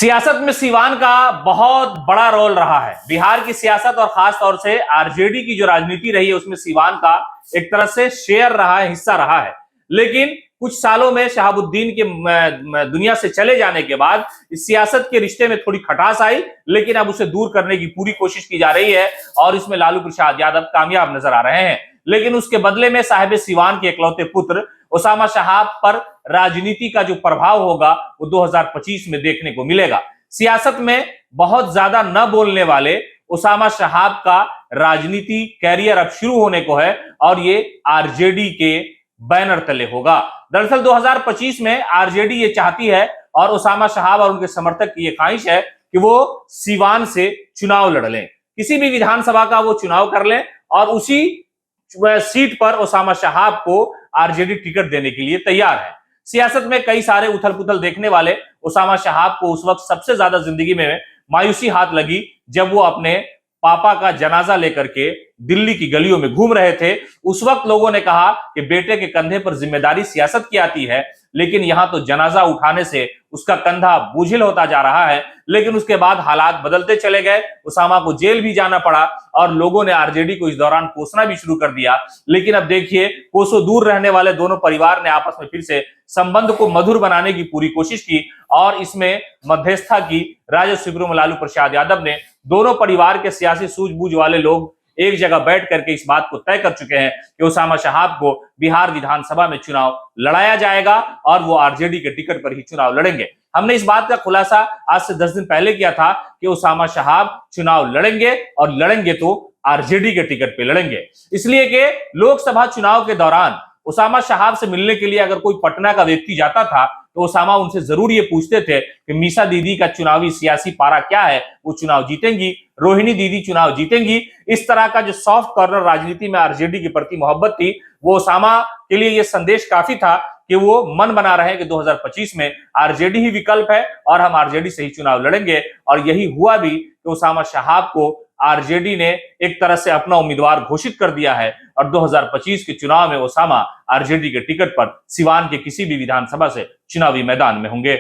सियासत में सीवान का बहुत बड़ा रोल रहा है। बिहार की सियासत और खास तौर से आरजेडी की जो राजनीति रही है उसमें सीवान का एक तरह से शेयर रहा है, हिस्सा रहा है। लेकिन कुछ सालों में शहाबुद्दीन के दुनिया से चले जाने के बाद इस सियासत के रिश्ते में थोड़ी खटास आई, लेकिन अब उसे दूर करने की पूरी कोशिश की जा रही है और इसमें लालू प्रसाद यादव कामयाब नजर आ रहे हैं। लेकिन उसके बदले में साहिब सीवान के इकलौते पुत्र उसामा शहाब पर राजनीति का जो प्रभाव होगा वो 2025 में देखने को मिलेगा। सियासत में बहुत ज्यादा न बोलने वाले उसामा शहाब का राजनीति कैरियर अब शुरू होने को है और ये आरजेडी के बैनर तले होगा। दरअसल 2025 में आरजेडी ये चाहती है और उसामा शहाब और उनके समर्थक की ये ख्वाहिश है कि वो सीवान से चुनाव लड़ लें, किसी भी विधानसभा का वो चुनाव कर लें और उसी सीट पर उसामा शहाब को आरजेडी टिकट देने के लिए तैयार है। सियासत में कई सारे उथल पुथल देखने वाले उसामा शहाब को उस वक्त सबसे ज्यादा जिंदगी में मायूसी हाथ लगी जब वो अपने पापा का जनाजा लेकर के दिल्ली की गलियों में घूम रहे थे। उस वक्त लोगों ने कहा कि बेटे के कंधे पर जिम्मेदारी सियासत की आती है, लेकिन यहां तो जनाजा उठाने से उसका कंधा बोझिल होता जा रहा है। लेकिन उसके बाद हालात बदलते चले गए, उसामा को जेल भी जाना पड़ा और लोगों ने आरजेडी को इस दौरान कोसना भी शुरू कर दिया। लेकिन अब देखिए, कोसों दूर रहने वाले दोनों परिवार ने आपस में फिर से संबंध को मधुर बनाने की पूरी कोशिश की और इसमें मध्यस्थता की राजद सुप्रीमो लालू प्रसाद यादव ने। दोनों परिवार के सियासी सूझबूझ वाले लोग एक जगह बैठ करके इस बात को तय कर चुके हैं कि उसामा शहाब को बिहार विधानसभा में चुनाव लड़ाया जाएगा और वो आरजेडी के टिकट पर ही चुनाव लड़ेंगे। हमने इस बात का खुलासा आज से 10 दिन पहले किया था कि उसामा शहाब चुनाव लड़ेंगे और लड़ेंगे तो आरजेडी के टिकट पे लड़ेंगे, इसलिए कि लोकसभा चुनाव के दौरान उसामा शहाब से मिलने के लिए अगर कोई पटना का व्यक्ति जाता था तो उसामा उनसे जरूर ये पूछते थे कि मीसा दीदी का चुनावी सियासी पारा क्या है, वो चुनाव जीतेंगी, रोहिणी दीदी चुनाव जीतेंगी। इस तरह का जो सॉफ्ट कॉर्नर राजनीति में आरजेडी के प्रति मोहब्बत थी, वो उसामा के लिए ये संदेश काफी था कि वो मन बना रहे कि 2025 में आरजेडी ही विकल्प है और हम आरजेडी से ही चुनाव लड़ेंगे। और यही हुआ भी कि उसामा शहाब को आरजेडी ने एक तरह से अपना उम्मीदवार घोषित कर दिया है और 2025 के चुनाव में उसामा आरजेडी के टिकट पर सिवान के किसी भी विधानसभा से चुनावी मैदान में होंगे।